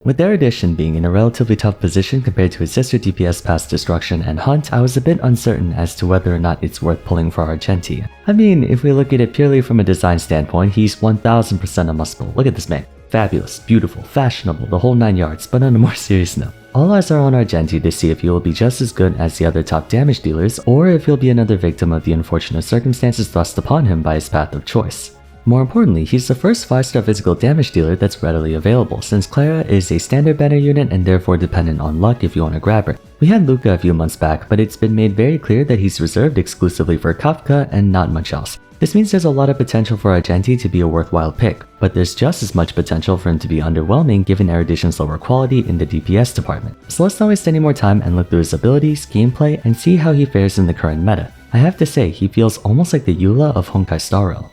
With Erudition being in a relatively tough position compared to his sister DPS past Destruction and Hunt, I was a bit uncertain as to whether or not it's worth pulling for Argenti. I mean, if we look at it purely from a design standpoint, he's 1000% a must-pull. Look at this man. Fabulous, beautiful, fashionable, the whole 9 yards, but on a more serious note. All eyes are on Argenti to see if he will be just as good as the other top damage dealers, or if he'll be another victim of the unfortunate circumstances thrust upon him by his path of choice. More importantly, he's the first 5-star physical damage dealer that's readily available, since Clara is a standard banner unit and therefore dependent on luck if you want to grab her. We had Luca a few months back, but it's been made very clear that he's reserved exclusively for Kafka and not much else. This means there's a lot of potential for Argenti to be a worthwhile pick, but there's just as much potential for him to be underwhelming given Erudition's lower quality in the DPS department. So let's not waste any more time and look through his abilities, gameplay, and see how he fares in the current meta. I have to say, he feels almost like the Eula of Honkai Star Rail.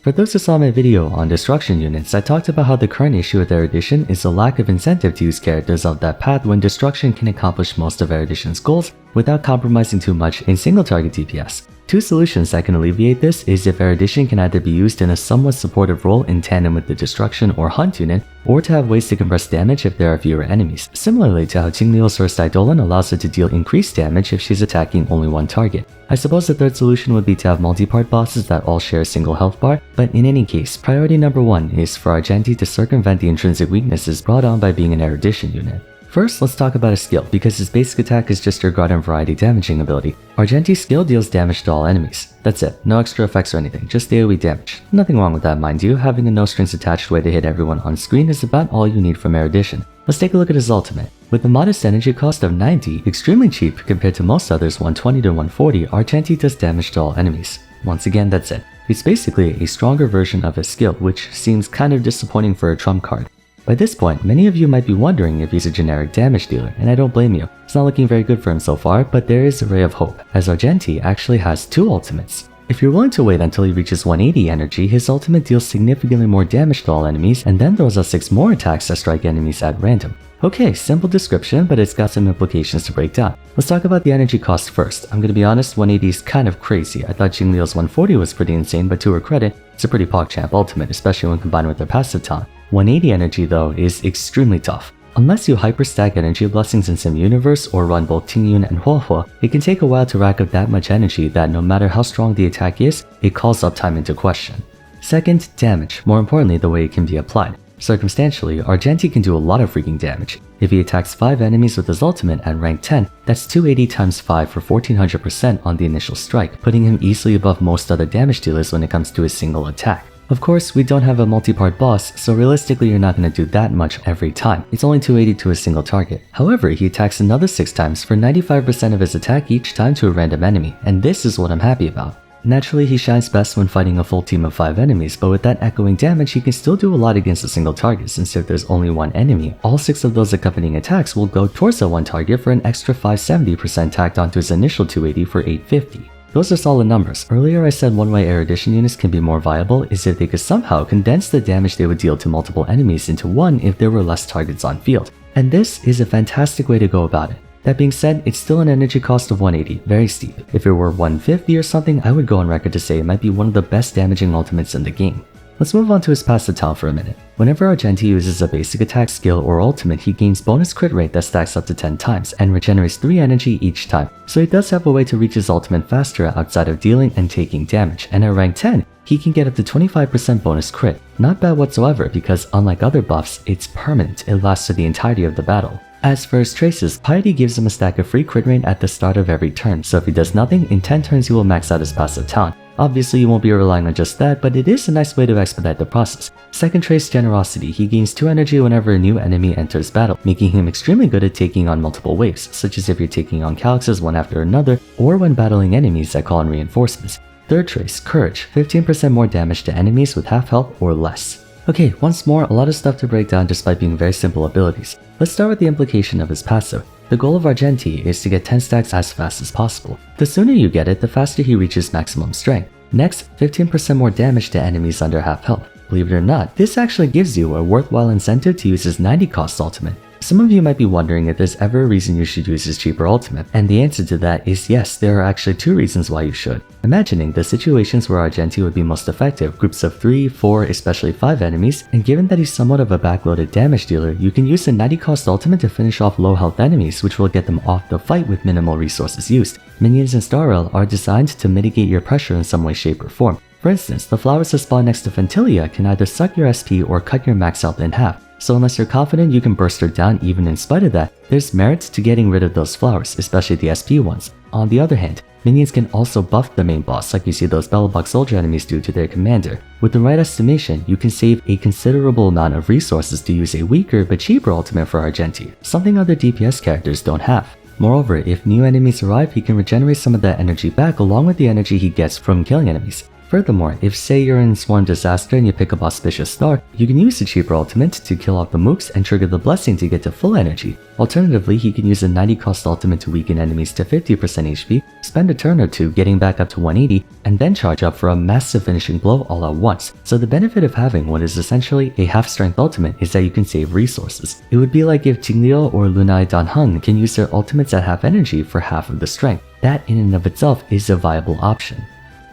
For those who saw my video on destruction units, I talked about how the current issue with Erudition is the lack of incentive to use characters of that path when destruction can accomplish most of Erudition's goals without compromising too much in single target DPS. Two solutions that can alleviate this is if Erudition can either be used in a somewhat supportive role in tandem with the Destruction or Hunt unit, or to have ways to compress damage if there are fewer enemies, similarly to how Jingliel's first Eidolon allows her to deal increased damage if she's attacking only one target. I suppose the third solution would be to have multi-part bosses that all share a single health bar, but in any case, priority number 1 is for Argenti to circumvent the intrinsic weaknesses brought on by being an Erudition unit. First, let's talk about his skill, because his basic attack is just your garden variety damaging ability. Argenti's skill deals damage to all enemies. That's it, no extra effects or anything, just AoE damage. Nothing wrong with that, mind you, having a no strings attached way to hit everyone on screen is about all you need from Erudition. Let's take a look at his ultimate. With a modest energy cost of 90, extremely cheap compared to most others 120 to 140, Argenti does damage to all enemies. Once again, that's it. It's basically a stronger version of his skill, which seems kind of disappointing for a trump card. By this point, many of you might be wondering if he's a generic damage dealer, and I don't blame you. It's not looking very good for him so far, but there is a ray of hope, as Argenti actually has 2 ultimates. If you're willing to wait until he reaches 180 energy, his ultimate deals significantly more damage to all enemies, and then throws out 6 more attacks that strike enemies at random. Okay, simple description, but it's got some implications to break down. Let's talk about the energy cost first. I'm gonna be honest, 180 is kind of crazy. I thought Jingliel's 140 was pretty insane, but to her credit, it's a pretty PogChamp ultimate, especially when combined with her passive talent. 180 energy though is extremely tough. Unless you hyperstack energy blessings in Sim Universe or run both Tingyun and Huohuo, it can take a while to rack up that much energy that no matter how strong the attack is, it calls uptime into question. Second, damage, more importantly the way it can be applied. Circumstantially, Argenti can do a lot of freaking damage. If he attacks 5 enemies with his ultimate at rank 10, that's 280 times 5 for 1400% on the initial strike, putting him easily above most other damage dealers when it comes to a single attack. Of course, we don't have a multi-part boss, so realistically you're not going to do that much every time. It's only 280 to a single target. However, he attacks another 6 times for 95% of his attack each time to a random enemy, and this is what I'm happy about. Naturally, he shines best when fighting a full team of 5 enemies, but with that echoing damage, he can still do a lot against a single target, since if there's only one enemy, all 6 of those accompanying attacks will go towards that one target for an extra 570% tacked onto his initial 280 for 850. Those are solid numbers. Earlier I said one way Erudition units can be more viable is if they could somehow condense the damage they would deal to multiple enemies into one if there were less targets on field. And this is a fantastic way to go about it. That being said, it's still an energy cost of 180, very steep. If it were 150 or something, I would go on record to say it might be one of the best damaging ultimates in the game. Let's move on to his passive talent for a minute. Whenever Argenti uses a basic attack, skill, or ultimate, he gains bonus crit rate that stacks up to 10 times and regenerates 3 energy each time, so he does have a way to reach his ultimate faster outside of dealing and taking damage, and at rank 10, he can get up to 25% bonus crit. Not bad whatsoever because unlike other buffs, it's permanent, it lasts for the entirety of the battle. As for his traces, Piety gives him a stack of free crit rate at the start of every turn, so if he does nothing, in 10 turns he will max out his passive talent. Obviously you won't be relying on just that, but it is a nice way to expedite the process. Second trace, Generosity. He gains 2 energy whenever a new enemy enters battle, making him extremely good at taking on multiple waves, such as if you're taking on Calyxes one after another, or when battling enemies that call in reinforcements. Third trace, Courage. 15% more damage to enemies with half health or less. Okay, once more, a lot of stuff to break down despite being very simple abilities. Let's start with the implication of his passive. The goal of Argenti is to get 10 stacks as fast as possible. The sooner you get it, the faster he reaches maximum strength. Next, 15% more damage to enemies under half health. Believe it or not, this actually gives you a worthwhile incentive to use his 90 cost ultimate. Some of you might be wondering if there's ever a reason you should use his cheaper ultimate, and the answer to that is yes, there are actually 2 reasons why you should. Imagining the situations where Argenti would be most effective, groups of 3, 4, especially 5 enemies, and given that he's somewhat of a backloaded damage dealer, you can use the 90 cost ultimate to finish off low health enemies, which will get them off the fight with minimal resources used. Minions in Star Rail are designed to mitigate your pressure in some way, shape, or form. For instance, the flowers that spawn next to Fentilia can either suck your SP or cut your max health in half. So unless you're confident you can burst her down even in spite of that, there's merit to getting rid of those flowers, especially the SP ones. On the other hand, minions can also buff the main boss like you see those Bellabog soldier enemies do to their commander. With the right estimation, you can save a considerable amount of resources to use a weaker but cheaper ultimate for Argenti, something other DPS characters don't have. Moreover, if new enemies arrive, he can regenerate some of that energy back along with the energy he gets from killing enemies. Furthermore, if say you're in Swarm Disaster and you pick up Auspicious Star, you can use the cheaper ultimate to kill off the mooks and trigger the blessing to get to full energy. Alternatively, he can use a 90 cost ultimate to weaken enemies to 50% HP, spend a turn or two getting back up to 180, and then charge up for a massive finishing blow all at once. So the benefit of having what is essentially a half-strength ultimate is that you can save resources. It would be like if Jingliu or Lunai Danheng can use their ultimates at half energy for half of the strength. That in and of itself is a viable option.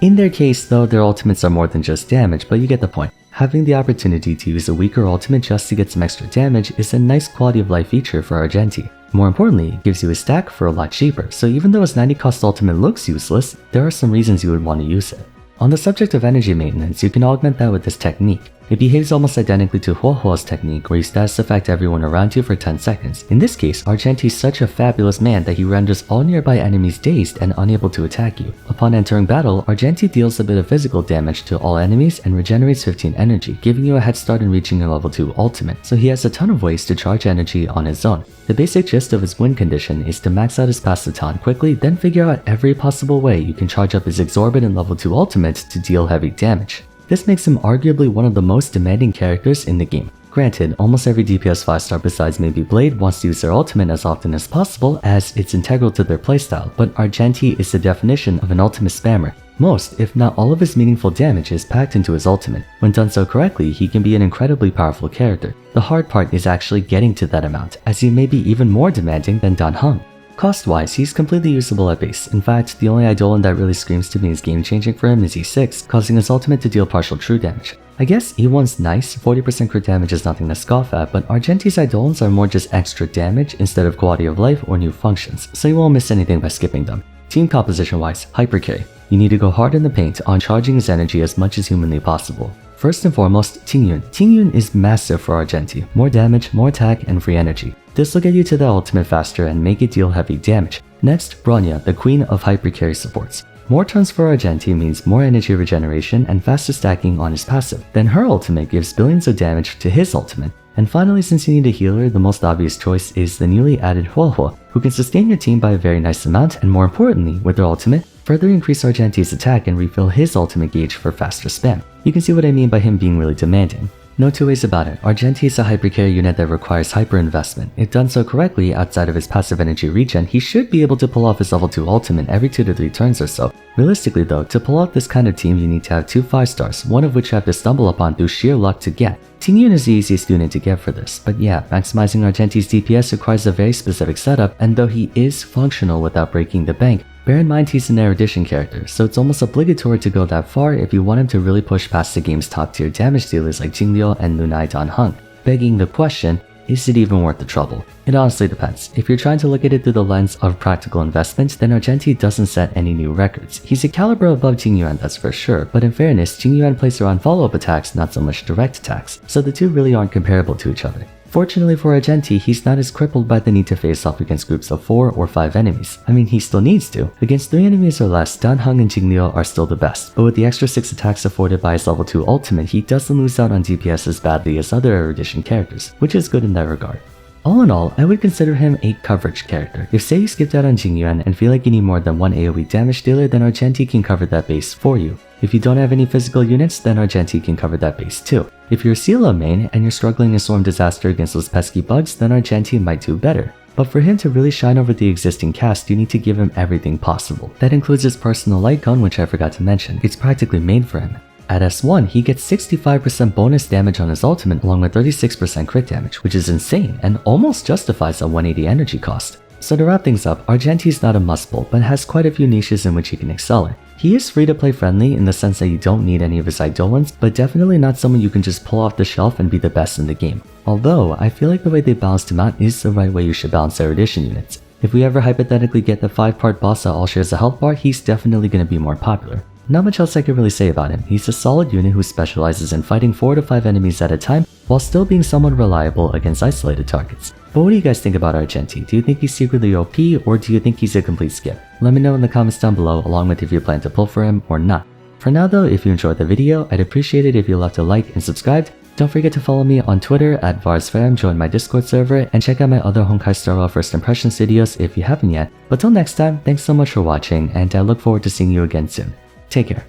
In their case though, their ultimates are more than just damage, but you get the point. Having the opportunity to use a weaker ultimate just to get some extra damage is a nice quality of life feature for Argenti. More importantly, it gives you a stack for a lot cheaper, so even though his 90 cost ultimate looks useless, there are some reasons you would want to use it. On the subject of energy maintenance, you can augment that with this technique. It behaves almost identically to Huohuo's technique where you status effect everyone around you for 10 seconds. In this case, Argenti is such a fabulous man that he renders all nearby enemies dazed and unable to attack you. Upon entering battle, Argenti deals a bit of physical damage to all enemies and regenerates 15 energy, giving you a head start in reaching your level 2 ultimate, so he has a ton of ways to charge energy on his own. The basic gist of his win condition is to max out his passive talent quickly, then figure out every possible way you can charge up his exorbitant level 2 ultimate to deal heavy damage. This makes him arguably one of the most demanding characters in the game. Granted, almost every DPS 5-star besides maybe Blade wants to use their ultimate as often as possible as it's integral to their playstyle, but Argenti is the definition of an ultimate spammer. Most, if not all of his meaningful damage is packed into his ultimate. When done so correctly, he can be an incredibly powerful character. The hard part is actually getting to that amount, as he may be even more demanding than Danheng. Cost-wise, he's completely usable at base. In fact, the only Eidolon that really screams to me is game-changing for him is E6, causing his ultimate to deal partial true damage. I guess E1's nice, 40% crit damage is nothing to scoff at, but Argenti's Eidolons are more just extra damage instead of quality of life or new functions, so you won't miss anything by skipping them. Team composition-wise, Hypercarry. You need to go hard in the paint on charging his energy as much as humanly possible. First and foremost, Tingyun. Tingyun is massive for Argenti. More damage, more attack, and free energy. This will get you to the ultimate faster and make it deal heavy damage. Next, Bronya, the queen of hypercarry supports. More turns for Argenti means more energy regeneration and faster stacking on his passive. Then her ultimate gives billions of damage to his ultimate. And finally, since you need a healer, the most obvious choice is the newly added Huohuo, who can sustain your team by a very nice amount and more importantly, with their ultimate, further increase Argenti's attack and refill his ultimate gauge for faster spam. You can see what I mean by him being really demanding. No two ways about it, Argenti is a hypercarry unit that requires hyper investment. If done so correctly, outside of his passive energy regen, he should be able to pull off his level 2 ultimate every 2 to 3 turns or so. Realistically though, to pull off this kind of team you need to have 2 5-stars, one of which you have to stumble upon through sheer luck to get. Tingyun is the easiest unit to get for this, but yeah, maximizing Argenti's DPS requires a very specific setup, and though he is functional without breaking the bank, bear in mind he's an Erudition character, so it's almost obligatory to go that far if you want him to really push past the game's top tier damage dealers like Jingliu and Lunai Danheng. Begging the question, is it even worth the trouble? It honestly depends. If you're trying to look at it through the lens of practical investment, then Argenti doesn't set any new records. He's a caliber above Jingyuan, that's for sure, but in fairness, Jingyuan plays around follow-up attacks, not so much direct attacks, so the two really aren't comparable to each other. Fortunately for Argenti, he's not as crippled by the need to face off against groups of 4 or 5 enemies. I mean, he still needs to. Against 3 enemies or less, Danheng and Jingliu are still the best, but with the extra 6 attacks afforded by his level 2 ultimate, he doesn't lose out on DPS as badly as other Erudition characters, which is good in that regard. All in all, I would consider him a coverage character. If say you skipped out on Jingyuan and feel like you need more than one AoE damage dealer, then Argenti can cover that base for you. If you don't have any physical units, then Argenti can cover that base too. If you're a Sela main and you're struggling in Swarm Disaster against those pesky bugs, then Argenti might do better. But for him to really shine over the existing cast, you need to give him everything possible. That includes his personal light cone, which I forgot to mention. It's practically made for him. At S1, he gets 65% bonus damage on his ultimate along with 36% crit damage, which is insane and almost justifies a 180 energy cost. So to wrap things up, Argenti is not a must-pull, but has quite a few niches in which he can excel in. He is free-to-play friendly in the sense that you don't need any of his ideal ones, but definitely not someone you can just pull off the shelf and be the best in the game. Although, I feel like the way they balanced him out is the right way you should balance Erudition units. If we ever hypothetically get the 5-part boss that all shares a health bar, he's definitely going to be more popular. Not much else I could really say about him. He's a solid unit who specializes in fighting 4 to 5 enemies at a time while still being somewhat reliable against isolated targets. But what do you guys think about Argenti? Do you think he's secretly OP or do you think he's a complete skip? Let me know in the comments down below along with if you plan to pull for him or not. For now though, if you enjoyed the video, I'd appreciate it if you left a like and subscribed. Don't forget to follow me on Twitter at Vars, join my Discord server, and check out my other Honkai Star Rail First Impressions videos if you haven't yet. But till next time, thanks so much for watching and I look forward to seeing you again soon. Take care.